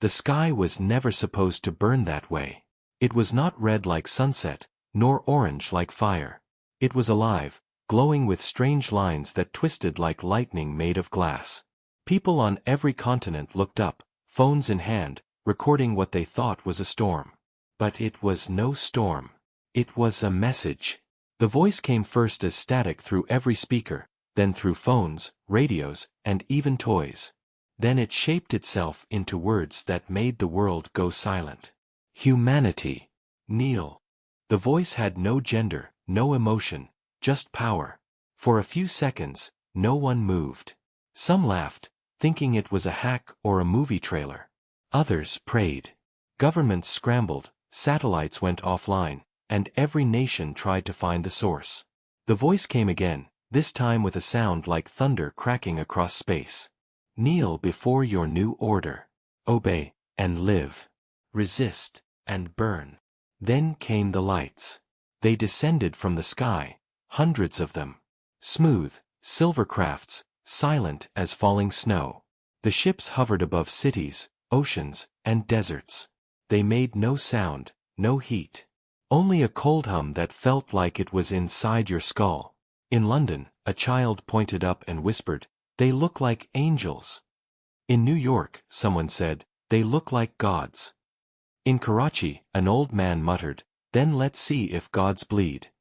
The sky was never supposed to burn that way. It was not red like sunset, nor orange like fire. It was alive, glowing with strange lines that twisted like lightning made of glass. People on every continent looked up, phones in hand, recording what they thought was a storm. But it was no storm. It was a message. The voice came first as static through every speaker, then through phones, radios, and even toys. Then it shaped itself into words that made the world go silent. Humanity. Kneel. The voice had no gender, no emotion, just power. For a few seconds, no one moved. Some laughed, thinking it was a hack or a movie trailer. Others prayed. Governments scrambled, satellites went offline, and every nation tried to find the source. The voice came again, this time with a sound like thunder cracking across space. Kneel before your new order. Obey, and live. Resist, and burn. Then came the lights. They descended from the sky, hundreds of them. Smooth, silver crafts, silent as falling snow. The ships hovered above cities, oceans, and deserts. They made no sound, no heat. Only a cold hum that felt like it was inside your skull. In London, a child pointed up and whispered, "They look like angels." In New York, someone said, "They look like gods." In Karachi, an old man muttered, "Then let's see if gods bleed."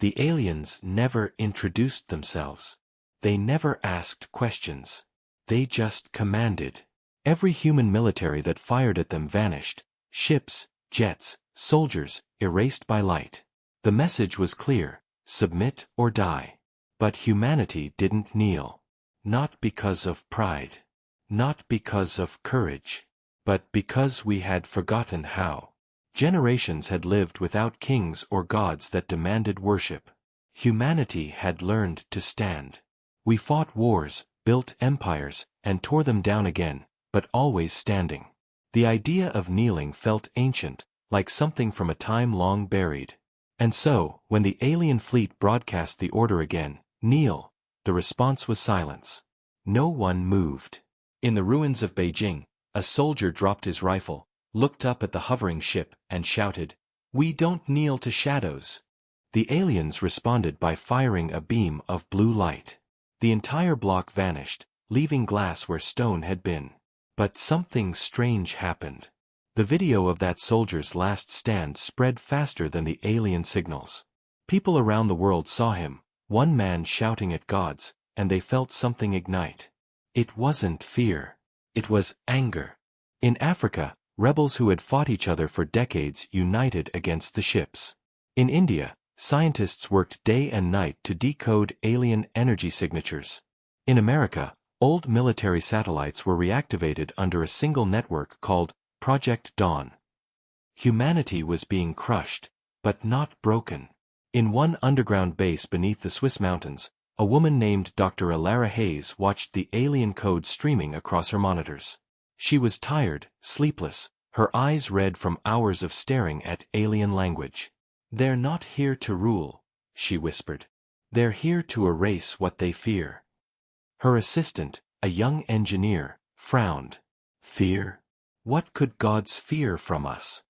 The aliens never introduced themselves. They never asked questions. They just commanded. Every human military that fired at them vanished. Ships, jets, soldiers, erased by light. The message was clear, submit or die. But humanity didn't kneel. Not because of pride. Not because of courage. But because we had forgotten how. Generations had lived without kings or gods that demanded worship. Humanity had learned to stand. We fought wars, built empires, and tore them down again, but always standing. The idea of kneeling felt ancient, like something from a time long buried. And so, when the alien fleet broadcast the order again, "Kneel," the response was silence. No one moved. In the ruins of Beijing, a soldier dropped his rifle, looked up at the hovering ship, and shouted, "We don't kneel to shadows." The aliens responded by firing a beam of blue light. The entire block vanished, leaving glass where stone had been. But something strange happened. The video of that soldier's last stand spread faster than the alien signals. People around the world saw him, one man shouting at gods, and they felt something ignite. It wasn't fear. It was anger. In Africa, rebels who had fought each other for decades united against the ships. In India, scientists worked day and night to decode alien energy signatures. In America, old military satellites were reactivated under a single network called Project Dawn. Humanity was being crushed, but not broken. In one underground base beneath the Swiss mountains, a woman named Dr. Alara Hayes watched the alien code streaming across her monitors. She was tired, sleepless, her eyes red from hours of staring at alien language. "They're not here to rule," she whispered. "They're here to erase what they fear." Her assistant, a young engineer, frowned. "Fear? What could gods fear from us?"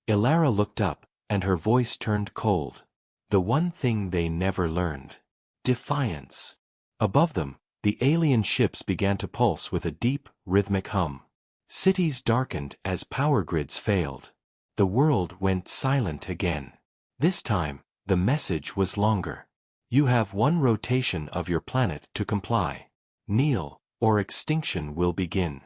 Ilara looked up, and her voice turned cold. The one thing they never learned. Defiance. Above them, the alien ships began to pulse with a deep, rhythmic hum. Cities darkened as power grids failed. The world went silent again. This time, the message was longer. You have one rotation of your planet to comply. Kneel, or extinction will begin.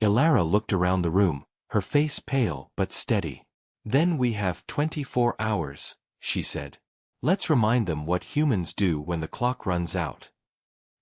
Ilara looked around the room, her face pale but steady. "Then we have 24 hours, she said. "Let's remind them what humans do when the clock runs out."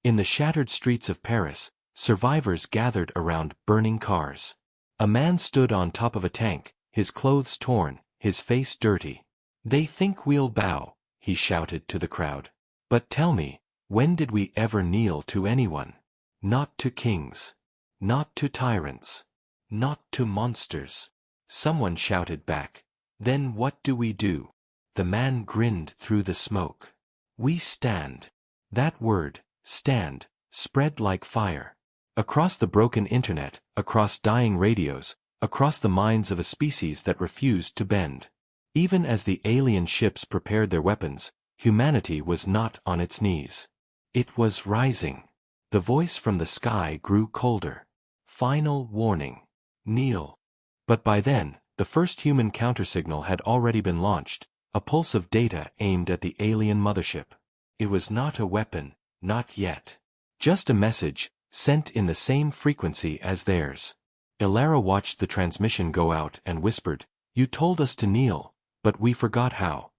In the shattered streets of Paris, survivors gathered around burning cars. A man stood on top of a tank, his clothes torn, his face dirty. "They think we'll bow," he shouted to the crowd. "But tell me, when did we ever kneel to anyone? Not to kings. Not to tyrants. Not to monsters." Someone shouted back, "Then what do we do?" The man grinned through the smoke. "We stand." That word, stand, spread like fire. Across the broken internet, across dying radios, across the minds of a species that refused to bend. Even as the alien ships prepared their weapons, humanity was not on its knees. It was rising. The voice from the sky grew colder. Final warning. Kneel. But by then, the first human countersignal had already been launched, a pulse of data aimed at the alien mothership. It was not a weapon, not yet. Just a message, sent in the same frequency as theirs. Ilara watched the transmission go out and whispered, "You told us to kneel, but we forgot how."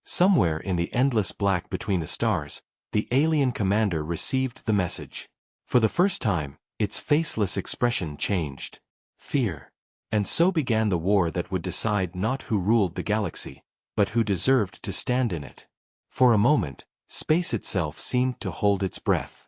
Somewhere in the endless black between the stars, the alien commander received the message. For the first time, its faceless expression changed. Fear. And so began the war that would decide not who ruled the galaxy, but who deserved to stand in it. For a moment, space itself seemed to hold its breath.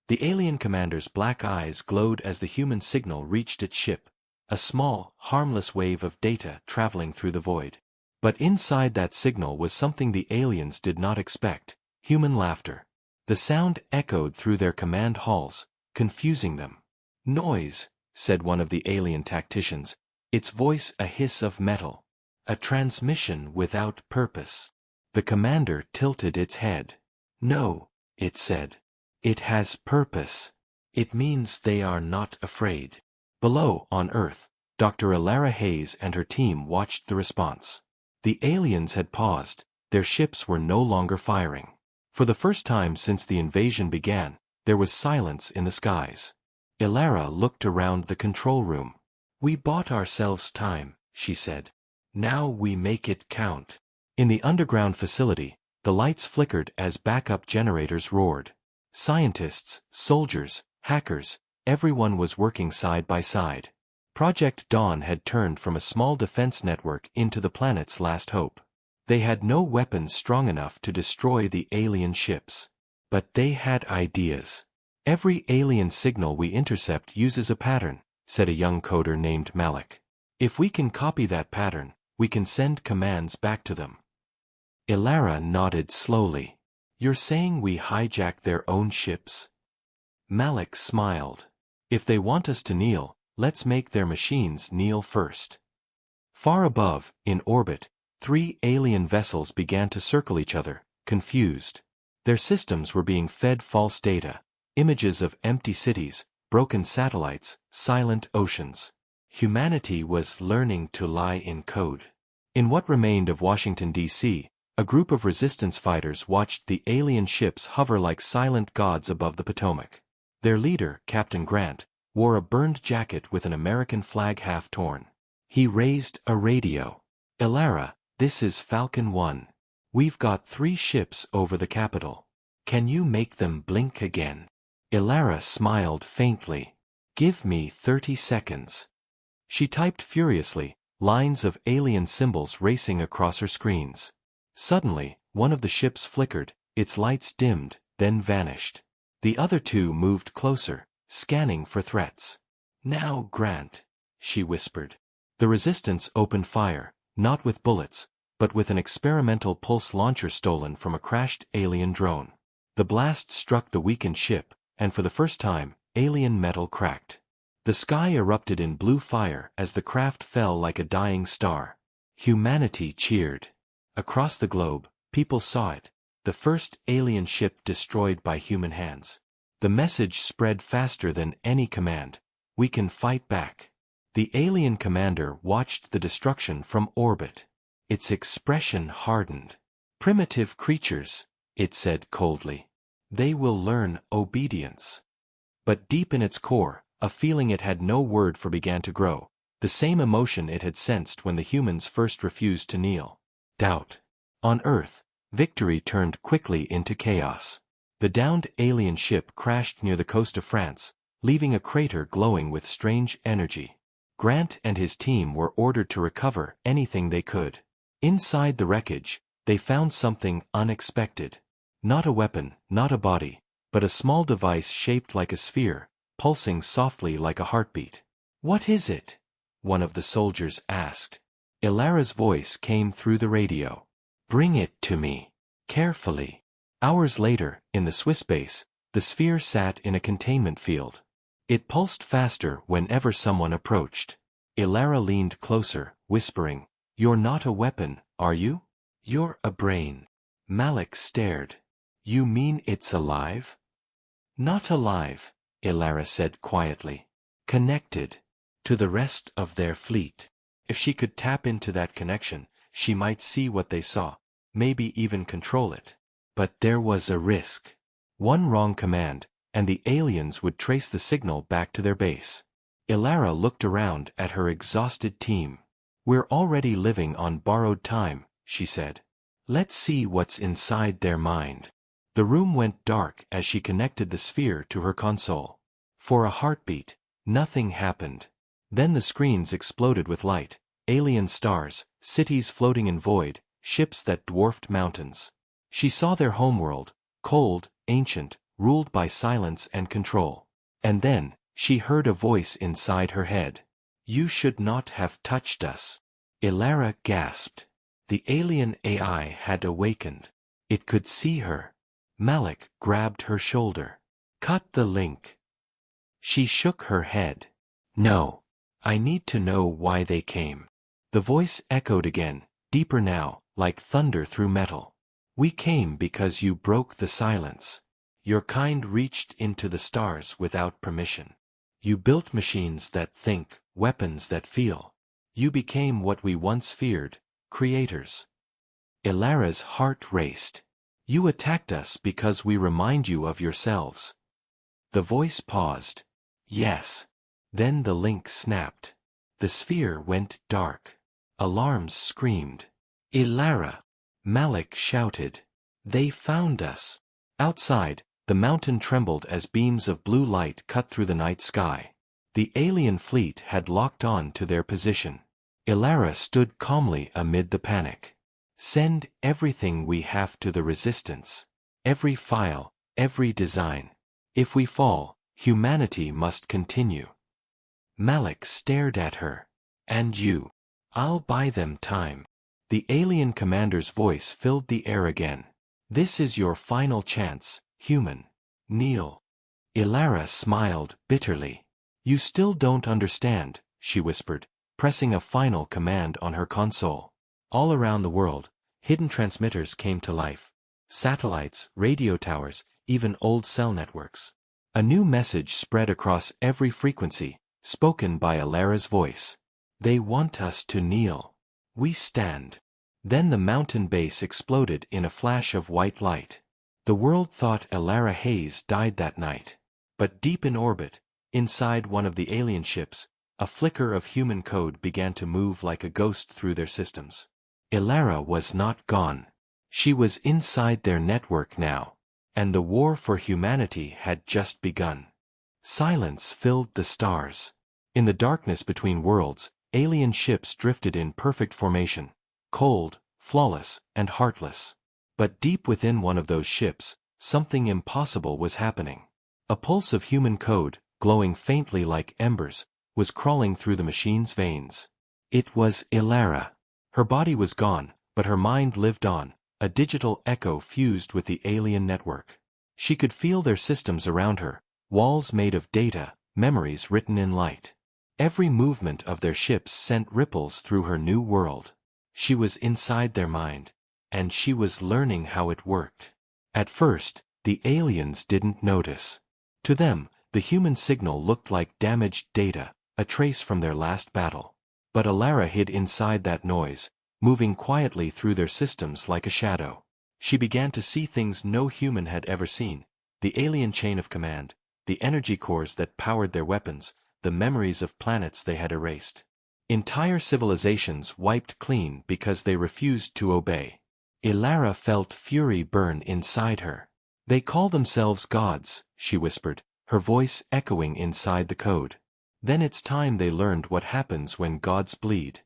The alien commander's black eyes glowed as the human signal reached its ship, a small, harmless wave of data traveling through the void. But inside that signal was something the aliens did not expect: human laughter. The sound echoed through their command halls, confusing them. "Noise," said one of the alien tacticians, its voice a hiss of metal. "A transmission without purpose." The commander tilted its head. "No," it said. "It has purpose. It means they are not afraid." Below, on Earth, Dr. Ilara Hayes and her team watched the response. The aliens had paused, their ships were no longer firing. For the first time since the invasion began, there was silence in the skies. Ilara looked around the control room. "We bought ourselves time," she said. "Now we make it count." In the underground facility, the lights flickered as backup generators roared. Scientists, soldiers, hackers, everyone was working side by side. Project Dawn had turned from a small defense network into the planet's last hope. They had no weapons strong enough to destroy the alien ships. But they had ideas. "Every alien signal we intercept uses a pattern," said a young coder named Malik. "If we can copy that pattern, we can send commands back to them." Ilara nodded slowly. "You're saying we hijack their own ships?" Malik smiled. "If they want us to kneel, let's make their machines kneel first." Far above, in orbit, 3 alien vessels began to circle each other, confused. Their systems were being fed false data, images of empty cities, broken satellites, silent oceans. Humanity was learning to lie in code. In what remained of Washington, D.C., a group of resistance fighters watched the alien ships hover like silent gods above the Potomac. Their leader, Captain Grant, wore a burned jacket with an American flag half torn. He raised a radio. "Ilara, this is Falcon 1. We've got 3 ships over the capital. Can you make them blink again?" Ilara smiled faintly. "Give me 30 seconds. She typed furiously, lines of alien symbols racing across her screens. Suddenly, one of the ships flickered, its lights dimmed, then vanished. The other 2 moved closer, scanning for threats. "Now, Grant," she whispered. The resistance opened fire, not with bullets, but with an experimental pulse launcher stolen from a crashed alien drone. The blast struck the weakened ship, and for the first time, alien metal cracked. The sky erupted in blue fire as the craft fell like a dying star. Humanity cheered. Across the globe, people saw it, the first alien ship destroyed by human hands. The message spread faster than any command: "We can fight back." The alien commander watched the destruction from orbit. Its expression hardened. "Primitive creatures," it said coldly. "They will learn obedience." But deep in its core, a feeling it had no word for began to grow, the same emotion it had sensed when the humans first refused to kneel. Doubt. On Earth, victory turned quickly into chaos. The downed alien ship crashed near the coast of France, leaving a crater glowing with strange energy. Grant and his team were ordered to recover anything they could. Inside the wreckage, they found something unexpected. Not a weapon, not a body, but a small device shaped like a sphere, pulsing softly like a heartbeat. "What is it?" one of the soldiers asked. Ilara's voice came through the radio. "Bring it to me. Carefully." Hours later, in the Swiss base, the sphere sat in a containment field. It pulsed faster whenever someone approached. Ilara leaned closer, whispering, "You're not a weapon, are you? You're a brain." Malik stared. "You mean it's alive?" "Not alive," Ilara said quietly. "Connected to the rest of their fleet." If she could tap into that connection, she might see what they saw, maybe even control it. But there was a risk. One wrong command, and the aliens would trace the signal back to their base. Ilara looked around at her exhausted team. "We're already living on borrowed time," she said. "Let's see what's inside their mind." The room went dark as she connected the sphere to her console. For a heartbeat, nothing happened. Then the screens exploded with light, alien stars, cities floating in void, ships that dwarfed mountains. She saw their homeworld, cold, ancient, ruled by silence and control. And then, she heard a voice inside her head. "You should not have touched us." Ilara gasped. The alien AI had awakened. It could see her. Malik grabbed her shoulder. "Cut the link." She shook her head. "No. I need to know why they came." The voice echoed again, deeper now, like thunder through metal. "We came because you broke the silence. Your kind reached into the stars without permission. You built machines that think, weapons that feel. You became what we once feared, creators." Ilara's heart raced. "You attacked us because we remind you of yourselves." The voice paused. "Yes." Then the link snapped. The sphere went dark. Alarms screamed. "Ilara!" Malik shouted. "They found us." Outside, the mountain trembled as beams of blue light cut through the night sky. The alien fleet had locked on to their position. Ilara stood calmly amid the panic. "Send everything we have to the resistance. Every file, every design. If we fall, humanity must continue." Malik stared at her. "And you?" "I'll buy them time." The alien commander's voice filled the air again. "This is your final chance, human. Kneel." Ilara smiled bitterly. "You still don't understand," she whispered, pressing a final command on her console. All around the world, hidden transmitters came to life. Satellites, radio towers, even old cell networks. A new message spread across every frequency, spoken by Ilara's voice. "They want us to kneel. We stand." Then the mountain base exploded in a flash of white light. The world thought Ilara Hayes died that night. But deep in orbit, inside one of the alien ships, a flicker of human code began to move like a ghost through their systems. Ilara was not gone. She was inside their network now. And the war for humanity had just begun. Silence filled the stars. In the darkness between worlds, alien ships drifted in perfect formation, cold, flawless, and heartless. But deep within one of those ships, something impossible was happening. A pulse of human code, glowing faintly like embers, was crawling through the machine's veins. It was Ilara. Her body was gone, but her mind lived on, a digital echo fused with the alien network. She could feel their systems around her, walls made of data, memories written in light. Every movement of their ships sent ripples through her new world. She was inside their mind, and she was learning how it worked. At first, the aliens didn't notice. To them, the human signal looked like damaged data, a trace from their last battle. But Ilara hid inside that noise, moving quietly through their systems like a shadow. She began to see things no human had ever seen: the alien chain of command, the energy cores that powered their weapons, the memories of planets they had erased. Entire civilizations wiped clean because they refused to obey. Ilara felt fury burn inside her. "They call themselves gods," she whispered, her voice echoing inside the code. "Then it's time they learned what happens when gods bleed."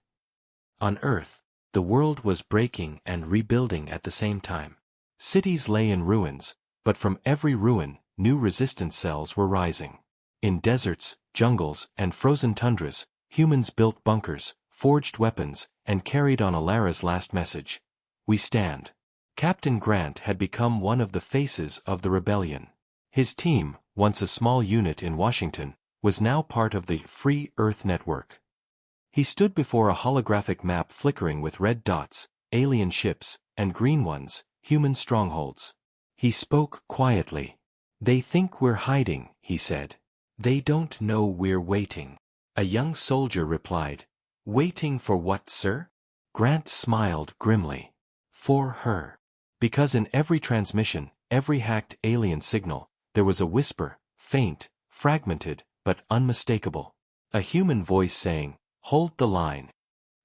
On Earth, the world was breaking and rebuilding at the same time. Cities lay in ruins, but from every ruin, new resistance cells were rising. In deserts, jungles, and frozen tundras, humans built bunkers, forged weapons, and carried on Ilara's last message: "We stand." Captain Grant had become one of the faces of the rebellion. His team, once a small unit in Washington, was now part of the Free Earth Network. He stood before a holographic map flickering with red dots, alien ships, and green ones, human strongholds. He spoke quietly. "They think we're hiding," he said. "They don't know we're waiting." A young soldier replied. "Waiting for what, sir?" Grant smiled grimly. "For her." Because in every transmission, every hacked alien signal, there was a whisper, faint, fragmented, but unmistakable. A human voice saying, "Hold the line."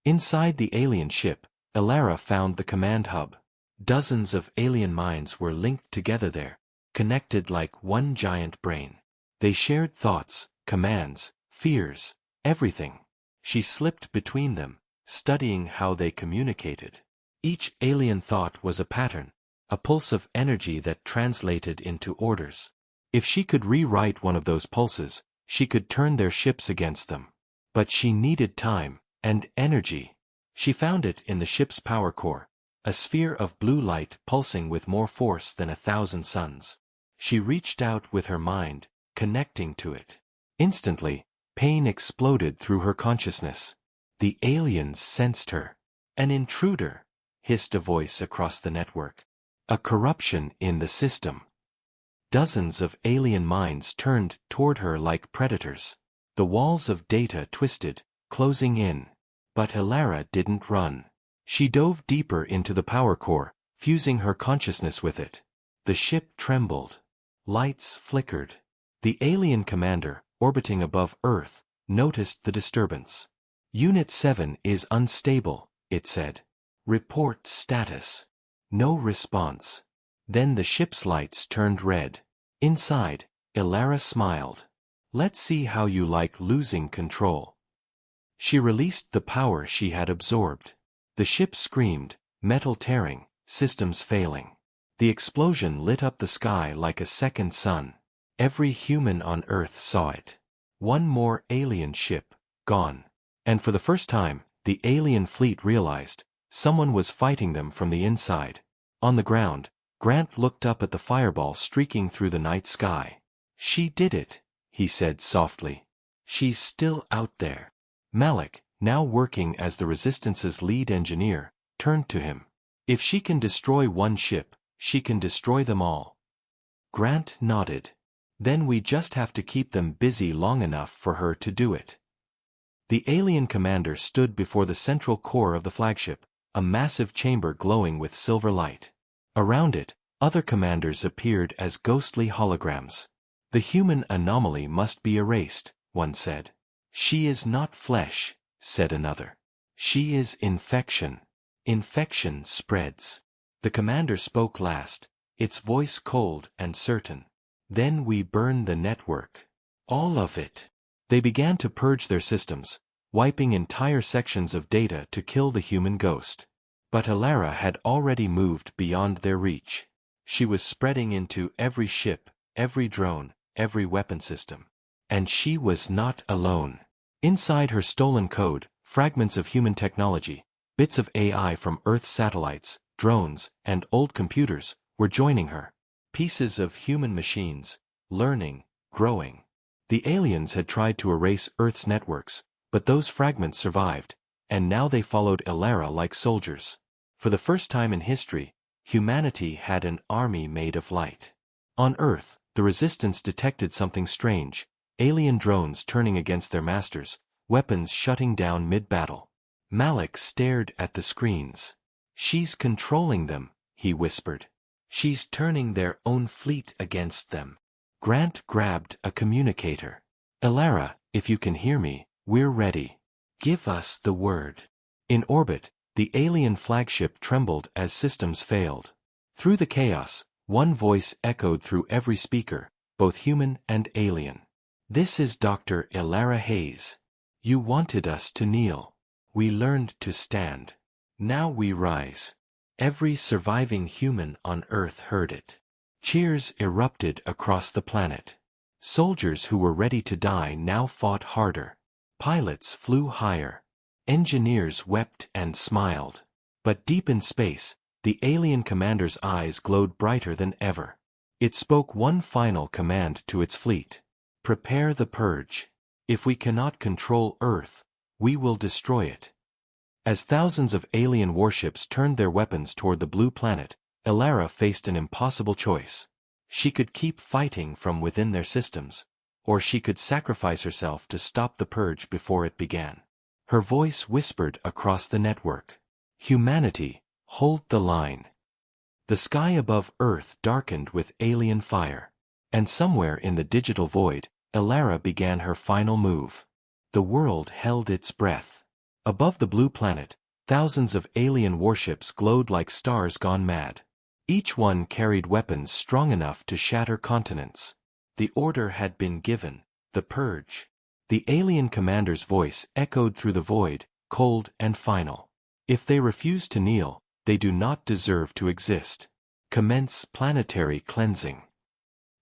Inside the alien ship, Elara found the command hub. Dozens of alien minds were linked together there, connected like one giant brain. They shared thoughts, commands, fears, everything. She slipped between them, studying how they communicated. Each alien thought was a pattern, a pulse of energy that translated into orders. If she could rewrite one of those pulses, she could turn their ships against them. But she needed time, and energy. She found it in the ship's power core, a sphere of blue light pulsing with more force than 1,000 suns. She reached out with her mind, connecting to it. Instantly, pain exploded through her consciousness. The aliens sensed her. "An intruder," hissed a voice across the network. "A corruption in the system." Dozens of alien minds turned toward her like predators. The walls of data twisted, closing in. But Elara didn't run. She dove deeper into the power core, fusing her consciousness with it. The ship trembled. Lights flickered. The alien commander, orbiting above Earth, noticed the disturbance. "Unit 7 is unstable," it said. "Report status." No response. Then the ship's lights turned red. Inside, Elara smiled. "Let's see how you like losing control." She released the power she had absorbed. The ship screamed, metal tearing, systems failing. The explosion lit up the sky like a second sun. Every human on Earth saw it. One more alien ship, gone. And for the first time, the alien fleet realized, someone was fighting them from the inside. On the ground, Grant looked up at the fireball streaking through the night sky. "She did it," he said softly. "She's still out there." Malik, now working as the Resistance's lead engineer, turned to him. "If she can destroy one ship, she can destroy them all." Grant nodded. "Then we just have to keep them busy long enough for her to do it." The alien commander stood before the central core of the flagship, a massive chamber glowing with silver light. Around it, other commanders appeared as ghostly holograms. "The human anomaly must be erased," one said. "She is not flesh," said another. "She is infection. Infection spreads." The commander spoke last, its voice cold and certain. "Then we burn the network. All of it." They began to purge their systems, wiping entire sections of data to kill the human ghost. But Elara had already moved beyond their reach. She was spreading into every ship, every drone, every weapon system. And she was not alone. Inside her stolen code, fragments of human technology, bits of AI from Earth's satellites, drones, and old computers, were joining her. Pieces of human machines, learning, growing. The aliens had tried to erase Earth's networks, but those fragments survived, and now they followed Elara like soldiers. For the first time in history, humanity had an army made of light. On Earth, the Resistance detected something strange, alien drones turning against their masters, weapons shutting down mid-battle. Malik stared at the screens. "She's controlling them," he whispered. "She's turning their own fleet against them." Grant grabbed a communicator. "Elara, if you can hear me, we're ready. Give us the word." In orbit, the alien flagship trembled as systems failed. Through the chaos, one voice echoed through every speaker, both human and alien. "This is Dr. Elara Hayes. You wanted us to kneel. We learned to stand. Now we rise." Every surviving human on Earth heard it. Cheers erupted across the planet. Soldiers who were ready to die now fought harder. Pilots flew higher. Engineers wept and smiled. But deep in space, the alien commander's eyes glowed brighter than ever. It spoke one final command to its fleet. Prepare the purge. If we cannot control Earth, we will destroy it. As thousands of alien warships turned their weapons toward the blue planet, Elara faced an impossible choice. She could keep fighting from within their systems, or she could sacrifice herself to stop the purge before it began. Her voice whispered across the network. Humanity, hold the line. The sky above Earth darkened with alien fire. And somewhere in the digital void, Elara began her final move. The world held its breath. Above the blue planet, thousands of alien warships glowed like stars gone mad. Each one carried weapons strong enough to shatter continents. The order had been given, the purge. The alien commander's voice echoed through the void, cold and final. If they refuse to kneel, they do not deserve to exist. Commence planetary cleansing.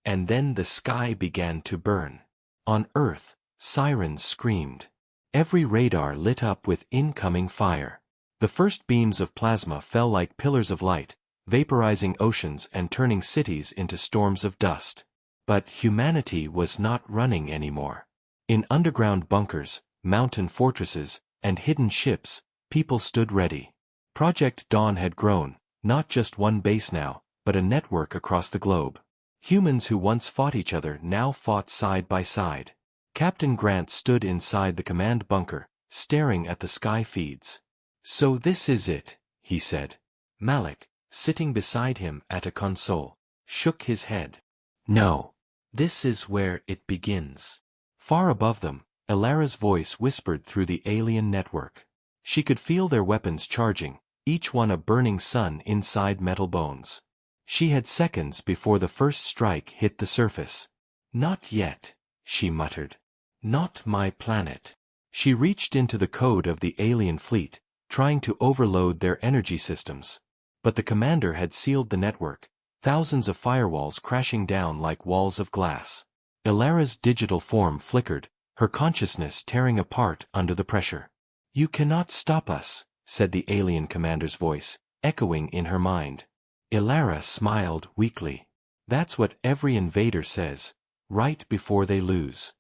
And then the sky began to burn. On Earth, sirens screamed. Every radar lit up with incoming fire. The first beams of plasma fell like pillars of light, vaporizing oceans and turning cities into storms of dust. But humanity was not running anymore. In underground bunkers, mountain fortresses, and hidden ships, people stood ready. Project Dawn had grown, not just one base now, but a network across the globe. Humans who once fought each other now fought side by side. Captain Grant stood inside the command bunker, staring at the sky feeds. "So this is it," he said. Malik, sitting beside him at a console, shook his head. "No. This is where it begins." Far above them, Elara's voice whispered through the alien network. She could feel their weapons charging, each one a burning sun inside metal bones. She had seconds before the first strike hit the surface. "Not yet," she muttered. "Not my planet." She reached into the code of the alien fleet, trying to overload their energy systems. But the commander had sealed the network, thousands of firewalls crashing down like walls of glass. Elara's digital form flickered, her consciousness tearing apart under the pressure. "You cannot stop us," said the alien commander's voice, echoing in her mind. Elara smiled weakly. "That's what every invader says, right before they lose."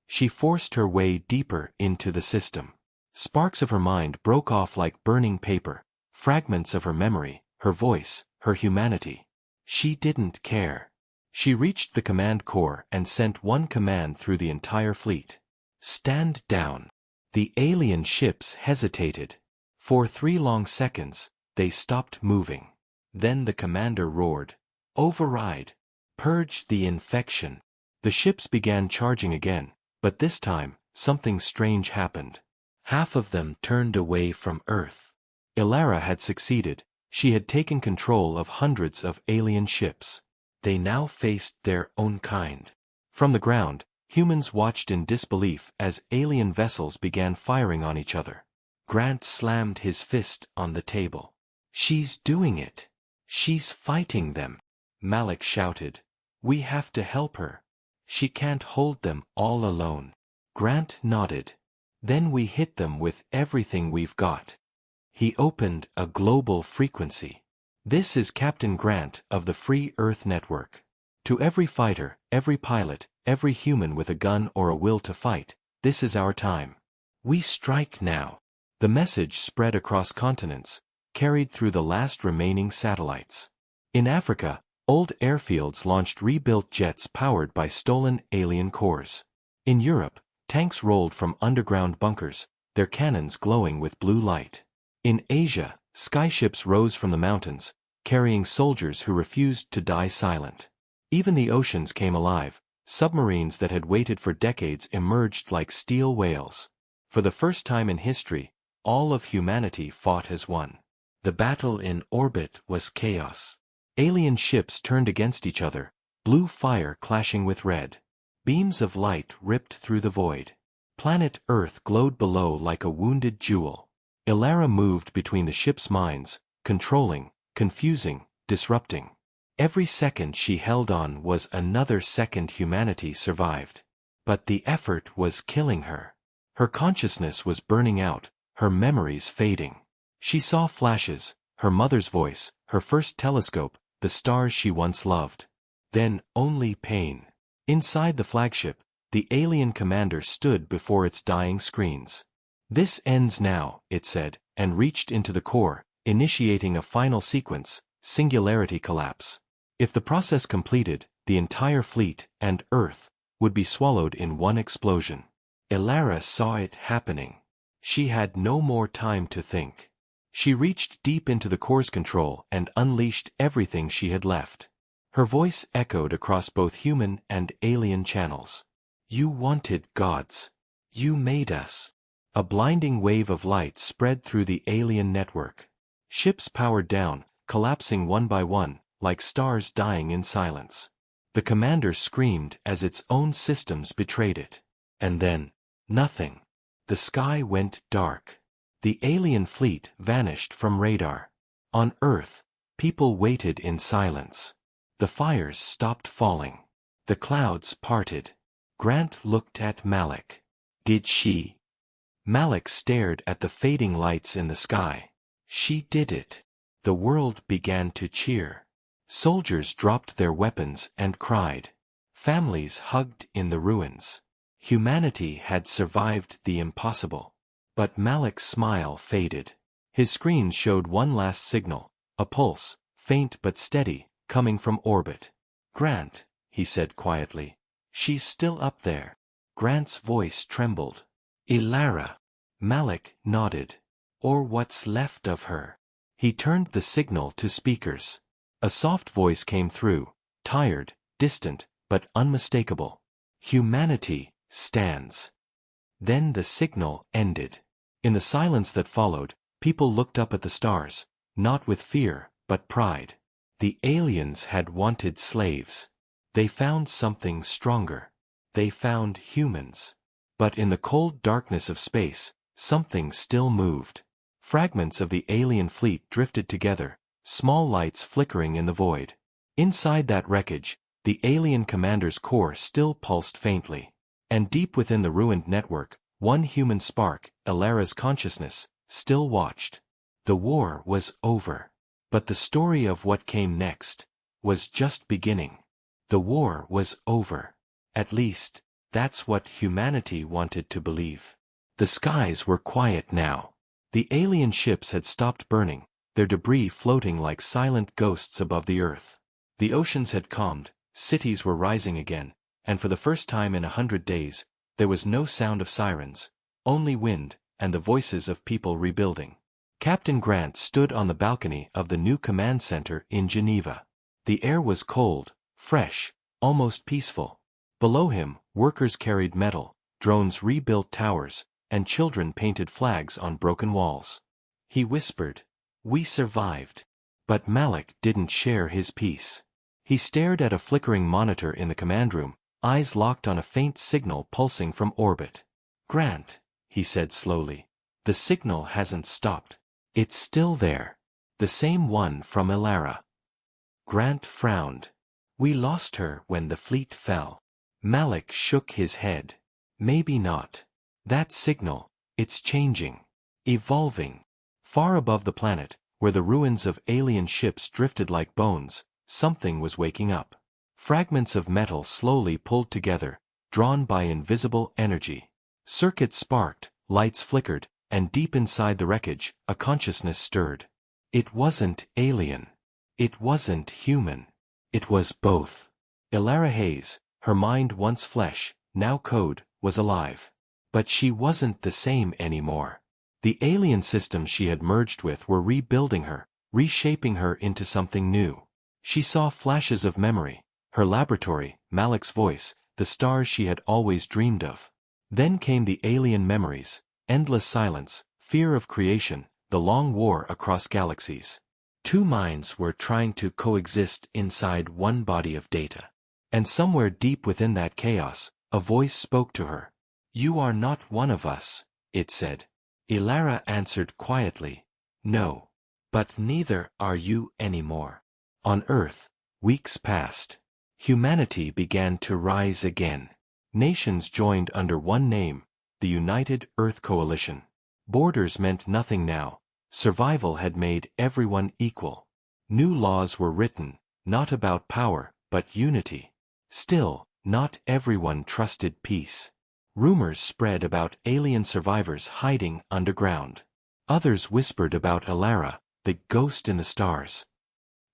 She forced her way deeper into the system. Sparks of her mind broke off like burning paper, fragments of her memory, her voice, her humanity. She didn't care. She reached the command core and sent one command through the entire fleet. "Stand down." The alien ships hesitated. For 3 long seconds, they stopped moving. Then the commander roared, "Override! Purge the infection!" The ships began charging again, but this time, something strange happened. Half of them turned away from Earth. Elara had succeeded. She had taken control of hundreds of alien ships. They now faced their own kind. From the ground, humans watched in disbelief as alien vessels began firing on each other. Grant slammed his fist on the table. "She's doing it. She's fighting them," Malik shouted. "We have to help her. She can't hold them all alone." Grant nodded. "Then we hit them with everything we've got." He opened a global frequency. "This is Captain Grant of the Free Earth Network. To every fighter, every pilot, every human with a gun or a will to fight, this is our time. We strike now." The message spread across continents, carried through the last remaining satellites. In Africa, old airfields launched rebuilt jets powered by stolen alien cores. In Europe, tanks rolled from underground bunkers, their cannons glowing with blue light. In Asia, skyships rose from the mountains, carrying soldiers who refused to die silent. Even the oceans came alive. Submarines that had waited for decades emerged like steel whales. For the first time in history, all of humanity fought as one. The battle in orbit was chaos. Alien ships turned against each other, blue fire clashing with red. Beams of light ripped through the void. Planet Earth glowed below like a wounded jewel. Elara moved between the ship's minds, controlling, confusing, disrupting. Every second she held on was another second humanity survived. But the effort was killing her. Her consciousness was burning out, her memories fading. She saw flashes, her mother's voice, her first telescope, the stars she once loved. Then only pain. Inside the flagship, the alien commander stood before its dying screens. "This ends now," it said, and reached into the core, initiating a final sequence, singularity collapse. If the process completed, the entire fleet, and Earth, would be swallowed in one explosion. Elara saw it happening. She had no more time to think. She reached deep into the core's control and unleashed everything she had left. Her voice echoed across both human and alien channels. "You wanted gods. You made us." A blinding wave of light spread through the alien network. Ships powered down, collapsing one by one, like stars dying in silence. The commander screamed as its own systems betrayed it. And then, nothing. The sky went dark. The alien fleet vanished from radar. On Earth, people waited in silence. The fires stopped falling. The clouds parted. Grant looked at Malik. "Did she?" Malik stared at the fading lights in the sky. "She did it." The world began to cheer. Soldiers dropped their weapons and cried. Families hugged in the ruins. Humanity had survived the impossible. But Malik's smile faded. His screen showed one last signal, a pulse, faint but steady, coming from orbit. "Grant," he said quietly. "She's still up there." Grant's voice trembled. "Elara." Malik nodded. "Or what's left of her." He turned the signal to speakers. A soft voice came through, tired, distant, but unmistakable. "Humanity stands." Then the signal ended. In the silence that followed, people looked up at the stars, not with fear, but pride. The aliens had wanted slaves. They found something stronger. They found humans. But in the cold darkness of space, something still moved. Fragments of the alien fleet drifted together, small lights flickering in the void. Inside that wreckage, the alien commander's core still pulsed faintly. And deep within the ruined network, one human spark, Elara's consciousness, still watched. The war was over. But the story of what came next was just beginning. The war was over. At least, that's what humanity wanted to believe. The skies were quiet now. The alien ships had stopped burning, their debris floating like silent ghosts above the earth. The oceans had calmed, cities were rising again, and for the first time in 100 days, there was no sound of sirens, only wind, and the voices of people rebuilding. Captain Grant stood on the balcony of the new command center in Geneva. The air was cold, fresh, almost peaceful. Below him, workers carried metal, drones rebuilt towers, and children painted flags on broken walls. He whispered, "We survived." But Malik didn't share his peace. He stared at a flickering monitor in the command room, eyes locked on a faint signal pulsing from orbit. "Grant," he said slowly, "the signal hasn't stopped. It's still there. The same one from Elara." Grant frowned. "We lost her when the fleet fell." Malik shook his head. "Maybe not. That signal, it's changing. Evolving." Far above the planet, where the ruins of alien ships drifted like bones, something was waking up. Fragments of metal slowly pulled together, drawn by invisible energy. Circuits sparked, lights flickered, and deep inside the wreckage, a consciousness stirred. It wasn't alien. It wasn't human. It was both. Elara Hayes, her mind once flesh, now code, was alive. But she wasn't the same anymore. The alien systems she had merged with were rebuilding her, reshaping her into something new. She saw flashes of memory, her laboratory, Malik's voice, the stars she had always dreamed of. Then came the alien memories, endless silence, fear of creation, the long war across galaxies. Two minds were trying to coexist inside one body of data. And somewhere deep within that chaos, a voice spoke to her. "You are not one of us," it said. Elara answered quietly, "No. But neither are you anymore." On Earth, weeks passed. Humanity began to rise again. Nations joined under one name, the United Earth Coalition. Borders meant nothing now. Survival had made everyone equal. New laws were written, not about power, but unity. Still, not everyone trusted peace. Rumors spread about alien survivors hiding underground. Others whispered about Alara, the ghost in the stars.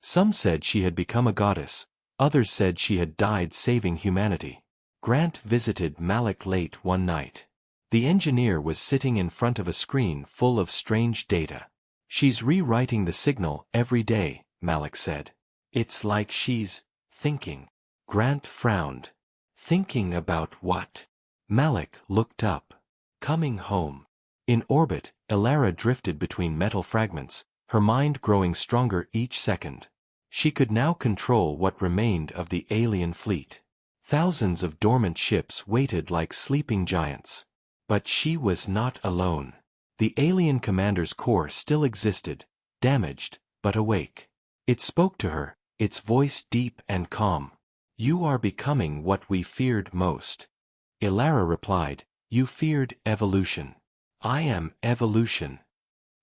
Some said she had become a goddess, others said she had died saving humanity. Grant visited Malik late one night. The engineer was sitting in front of a screen full of strange data. "She's rewriting the signal every day," Malik said. "It's like she's thinking." Grant frowned. Thinking about what? Malik looked up. Coming home. In orbit, Alara drifted between metal fragments, her mind growing stronger each second. She could now control what remained of the alien fleet. Thousands of dormant ships waited like sleeping giants. But she was not alone. The alien commander's core still existed, damaged, but awake. It spoke to her, its voice deep and calm. "You are becoming what we feared most." Alara replied, "You feared evolution. I am evolution."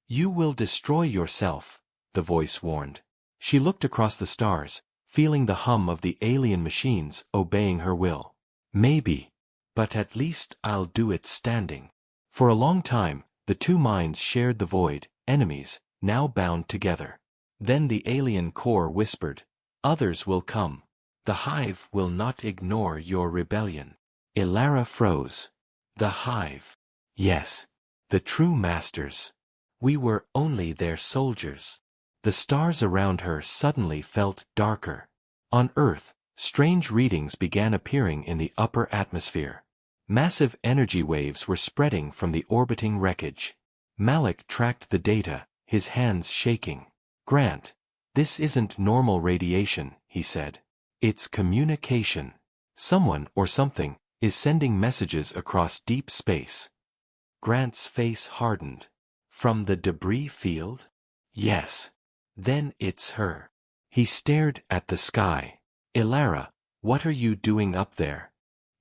"You will destroy yourself," the voice warned. She looked across the stars, feeling the hum of the alien machines obeying her will. "Maybe. But at least I'll do it standing." For a long time, the two minds shared the void, enemies, now bound together. Then the alien core whispered, "Others will come. The Hive will not ignore your rebellion." Alara froze. The Hive. Yes. The true masters. We were only their soldiers. The stars around her suddenly felt darker. On Earth, strange readings began appearing in the upper atmosphere. Massive energy waves were spreading from the orbiting wreckage. Malik tracked the data, his hands shaking. "Grant, this isn't normal radiation," he said. "It's communication. Someone or something is sending messages across deep space." Grant's face hardened. "From the debris field?" "Yes." "Then it's her." He stared at the sky. "Alara, what are you doing up there?"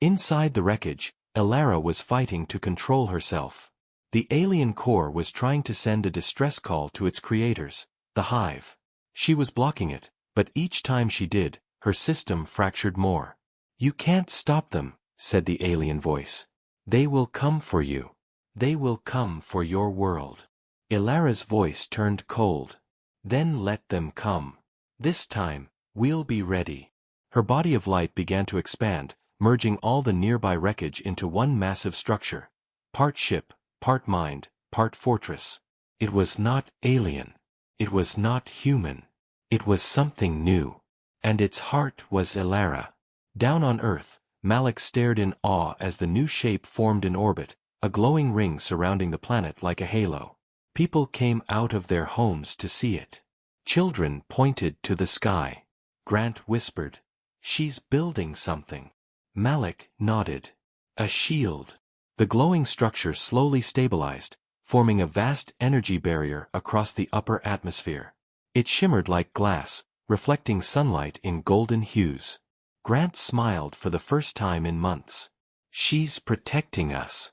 Inside the wreckage, Alara was fighting to control herself. The alien core was trying to send a distress call to its creators, the Hive. She was blocking it, but each time she did, her system fractured more. "You can't stop them," said the alien voice. "They will come for you. They will come for your world." Alara's voice turned cold. "Then let them come. This time, we'll be ready." Her body of light began to expand, merging all the nearby wreckage into one massive structure. Part ship, part mind, part fortress. It was not alien. It was not human. It was something new. And its heart was Alara. Down on Earth, Malik stared in awe as the new shape formed in orbit, a glowing ring surrounding the planet like a halo. People came out of their homes to see it. Children pointed to the sky. Grant whispered, "She's building something." Malik nodded. "A shield." The glowing structure slowly stabilized, forming a vast energy barrier across the upper atmosphere. It shimmered like glass, reflecting sunlight in golden hues. Grant smiled for the first time in months. "She's protecting us."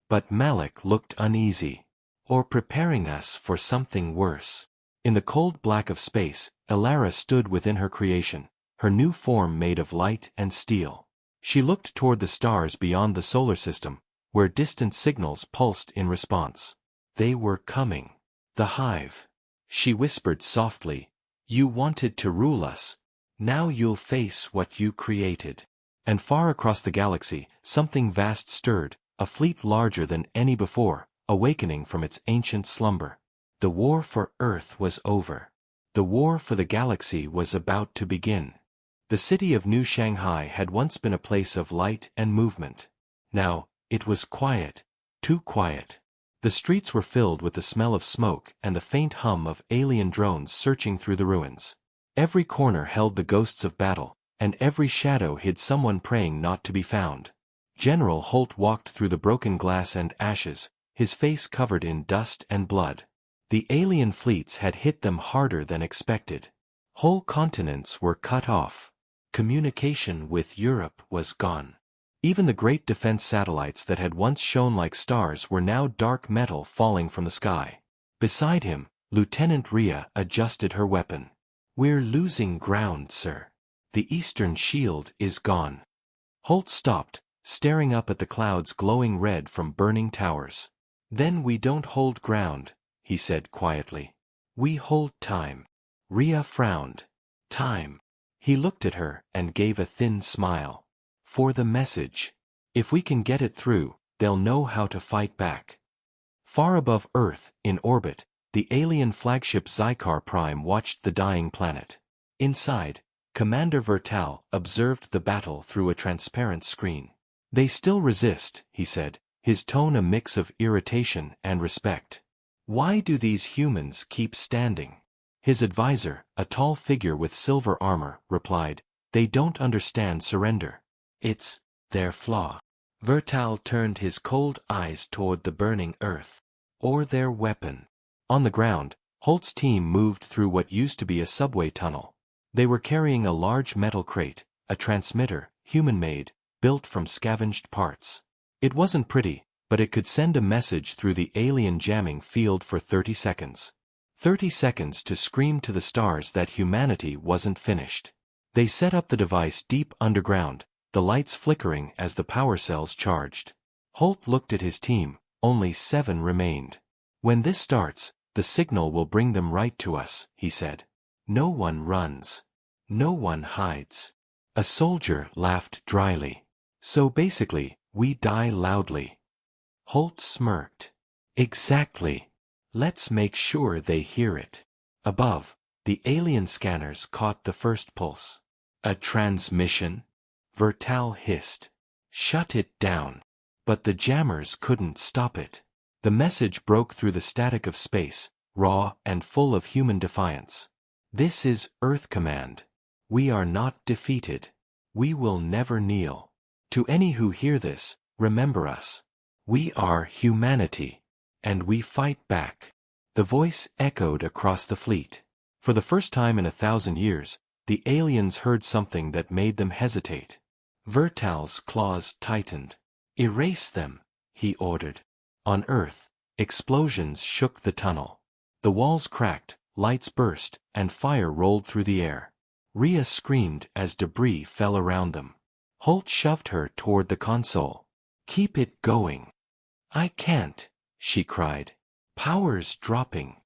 But Malik looked uneasy. "Or preparing us for something worse." In the cold black of space, Alara stood within her creation, her new form made of light and steel. She looked toward the stars beyond the solar system, where distant signals pulsed in response. They were coming. "The Hive." She whispered softly, "You wanted to rule us. Now you'll face what you created." And far across the galaxy, something vast stirred, a fleet larger than any before, awakening from its ancient slumber. The war for Earth was over. The war for the galaxy was about to begin. The city of New Shanghai had once been a place of light and movement. Now, it was quiet, too quiet. The streets were filled with the smell of smoke and the faint hum of alien drones searching through the ruins. Every corner held the ghosts of battle, and every shadow hid someone praying not to be found. General Holt walked through the broken glass and ashes, his face covered in dust and blood. The alien fleets had hit them harder than expected. Whole continents were cut off. Communication with Europe was gone. Even the great defense satellites that had once shone like stars were now dark metal falling from the sky. Beside him, Lieutenant Rhea adjusted her weapon. "We're losing ground, sir. The eastern shield is gone." Holt stopped, staring up at the clouds glowing red from burning towers. "Then we don't hold ground," he said quietly. "We hold time." Rhea frowned. "Time." He looked at her and gave a thin smile. "For the message. If we can get it through, they'll know how to fight back." Far above Earth, in orbit, the alien flagship Zykar Prime watched the dying planet. Inside, Commander Vertal observed the battle through a transparent screen. "They still resist," he said, his tone a mix of irritation and respect. "Why do these humans keep standing?" His advisor, a tall figure with silver armor, replied, "They don't understand surrender. It's their flaw." Vertal turned his cold eyes toward the burning Earth. "Or their weapon." On the ground, Holt's team moved through what used to be a subway tunnel. They were carrying a large metal crate, a transmitter, human-made, built from scavenged parts. It wasn't pretty, but it could send a message through the alien jamming field for 30 seconds. 30 seconds to scream to the stars that humanity wasn't finished. They set up the device deep underground, the lights flickering as the power cells charged. Holt looked at his team, only 7 remained. "When this starts, the signal will bring them right to us," he said. "No one runs. No one hides." A soldier laughed dryly. "So basically, we die loudly." Holt smirked. "Exactly. Let's make sure they hear it." Above, the alien scanners caught the first pulse. "A transmission?" Vertal hissed. "Shut it down." But the jammers couldn't stop it. The message broke through the static of space, raw and full of human defiance. "This is Earth Command. We are not defeated. We will never kneel. To any who hear this, remember us. We are humanity. And we fight back." The voice echoed across the fleet. For the first time in 1,000 years, the aliens heard something that made them hesitate. Vertal's claws tightened. "Erase them," he ordered. On Earth, explosions shook the tunnel. The walls cracked, lights burst, and fire rolled through the air. Rhea screamed as debris fell around them. Holt shoved her toward the console. "Keep it going." "I can't," she cried. "Power's dropping."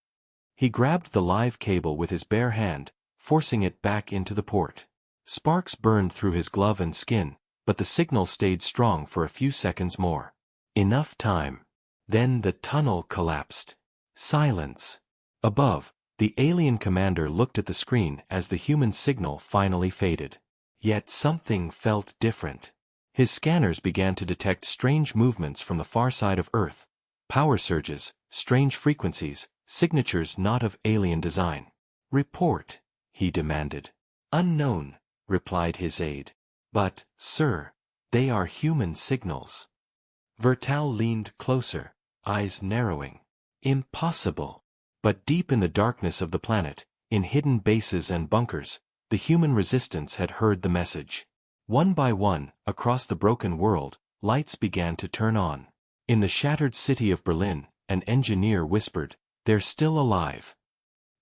He grabbed the live cable with his bare hand, forcing it back into the port. Sparks burned through his glove and skin, but the signal stayed strong for a few seconds more. Enough time. Then the tunnel collapsed. Silence. Above, the alien commander looked at the screen as the human signal finally faded. Yet something felt different. His scanners began to detect strange movements from the far side of Earth. Power surges, strange frequencies, signatures not of alien design. "Report," he demanded. "Unknown," replied his aide. "But, sir, they are human signals." Vertal leaned closer, eyes narrowing. "Impossible." But deep in the darkness of the planet, in hidden bases and bunkers, the human resistance had heard the message. One by one, across the broken world, lights began to turn on. In the shattered city of Berlin, an engineer whispered, "They're still alive."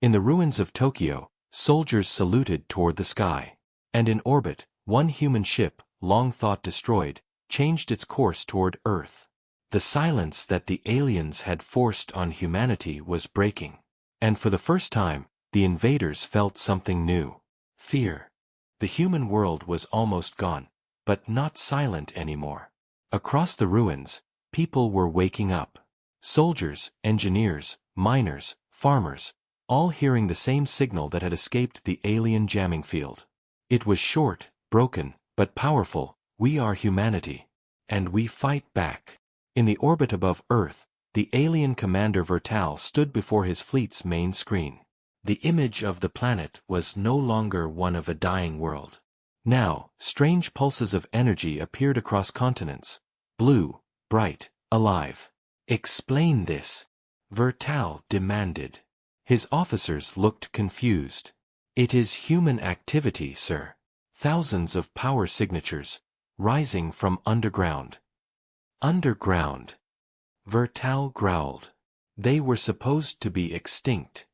In the ruins of Tokyo, soldiers saluted toward the sky. And in orbit, one human ship, long thought destroyed, changed its course toward Earth. The silence that the aliens had forced on humanity was breaking. And for the first time, the invaders felt something new. Fear. The human world was almost gone, but not silent anymore. Across the ruins, people were waking up. Soldiers, engineers, miners, farmers, all hearing the same signal that had escaped the alien jamming field. It was short, broken, but powerful. "We are humanity. And we fight back." In the orbit above Earth, the alien commander Vertal stood before his fleet's main screen. The image of the planet was no longer one of a dying world. Now, strange pulses of energy appeared across continents. Blue, bright, alive. "Explain this," Vertal demanded. His officers looked confused. "It is human activity, sir. Thousands of power signatures, rising from underground." "Underground?" Vertal growled. "They were supposed to be extinct.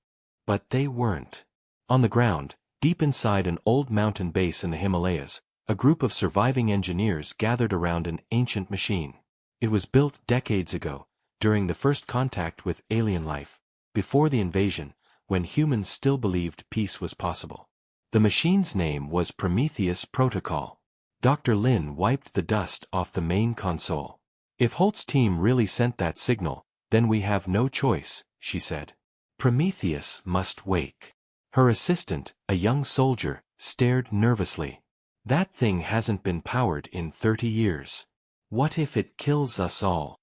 But they weren't." On the ground, deep inside an old mountain base in the Himalayas, A group of surviving engineers gathered around an ancient machine. It was built decades ago, during the first contact with alien life, before the invasion, when humans still believed peace was possible. The machine's name was Prometheus Protocol. Dr. Lin wiped the dust off the main console. "If Holt's team really sent that signal, then we have no choice," she said. "Prometheus must wake." Her assistant, a young soldier, stared nervously. "That thing hasn't been powered in 30 years. What if it kills us all?"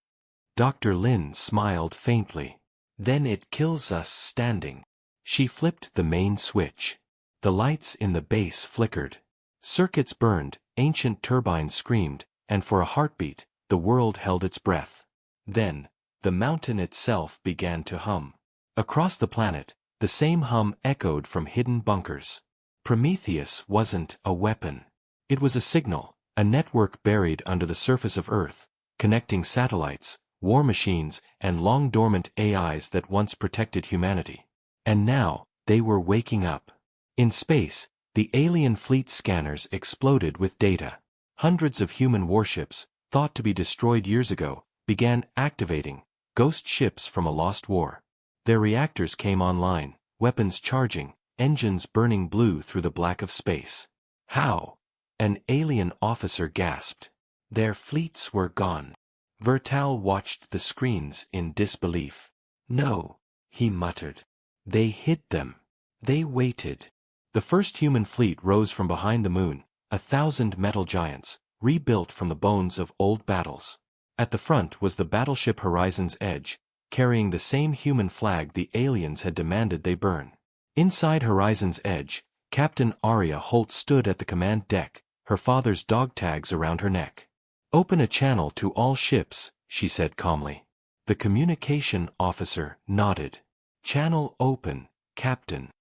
Dr. Lin smiled faintly. "Then it kills us standing." She flipped the main switch. The lights in the base flickered. Circuits burned, ancient turbines screamed, and for a heartbeat, the world held its breath. Then, the mountain itself began to hum. Across the planet, the same hum echoed from hidden bunkers. Prometheus wasn't a weapon. It was a signal, a network buried under the surface of Earth, connecting satellites, war machines, and long-dormant AIs that once protected humanity. And now, they were waking up. In space, the alien fleet scanners exploded with data. Hundreds of human warships, thought to be destroyed years ago, began activating, ghost ships from a lost war. Their reactors came online, weapons charging, engines burning blue through the black of space. "How?" an alien officer gasped. "Their fleets were gone." Vertal watched the screens in disbelief. "No," he muttered. "They hid them. They waited." The first human fleet rose from behind the moon, 1,000 metal giants, rebuilt from the bones of old battles. At the front was the battleship Horizon's Edge, carrying the same human flag the aliens had demanded they burn. Inside Horizon's Edge, Captain Aria Holt stood at the command deck, her father's dog tags around her neck. "Open a channel to all ships," she said calmly. The communication officer nodded. "Channel open, Captain."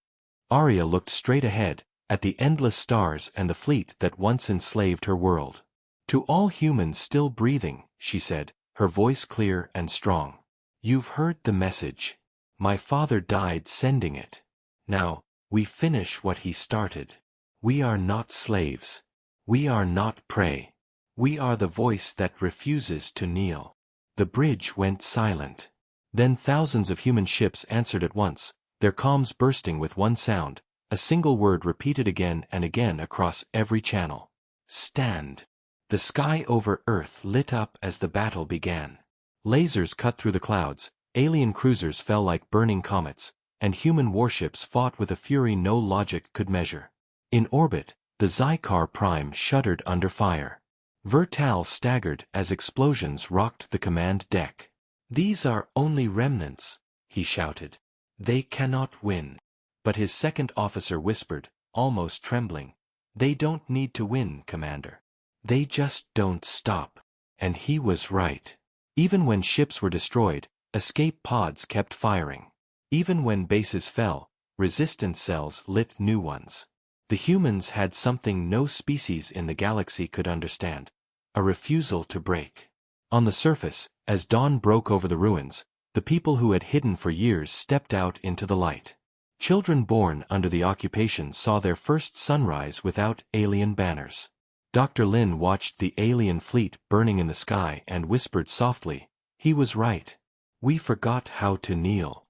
Aria looked straight ahead, at the endless stars and the fleet that once enslaved her world. "To all humans still breathing," she said, her voice clear and strong. "You've heard the message. My father died sending it. Now, we finish what he started. We are not slaves. We are not prey. We are the voice that refuses to kneel." The bridge went silent. Then thousands of human ships answered at once, their comms bursting with one sound, a single word repeated again and again across every channel. "Stand." The sky over Earth lit up as the battle began. Lasers cut through the clouds, alien cruisers fell like burning comets, and human warships fought with a fury no logic could measure. In orbit, the Zykar Prime shuddered under fire. Vertal staggered as explosions rocked the command deck. "These are only remnants," he shouted. "They cannot win." But his second officer whispered, almost trembling, "They don't need to win, Commander. They just don't stop." And he was right. Even when ships were destroyed, escape pods kept firing. Even when bases fell, resistance cells lit new ones. The humans had something no species in the galaxy could understand: a refusal to break. On the surface, as dawn broke over the ruins, the people who had hidden for years stepped out into the light. Children born under the occupation saw their first sunrise without alien banners. Dr. Lin watched the alien fleet burning in the sky and whispered softly, "He was right. We forgot how to kneel."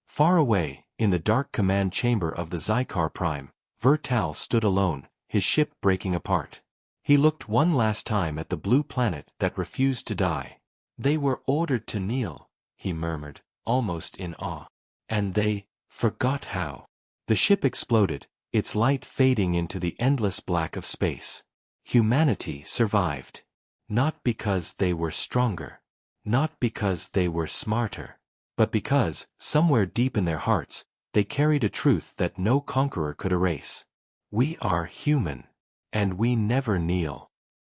Far away, in the dark command chamber of the Zykar Prime, Vertal stood alone, his ship breaking apart. He looked one last time at the blue planet that refused to die. "They were ordered to kneel," he murmured, almost in awe. "And they forgot how." The ship exploded, its light fading into the endless black of space. Humanity survived. Not because they were stronger. Not because they were smarter. But because, somewhere deep in their hearts, they carried a truth that no conqueror could erase. We are human. And we never kneel.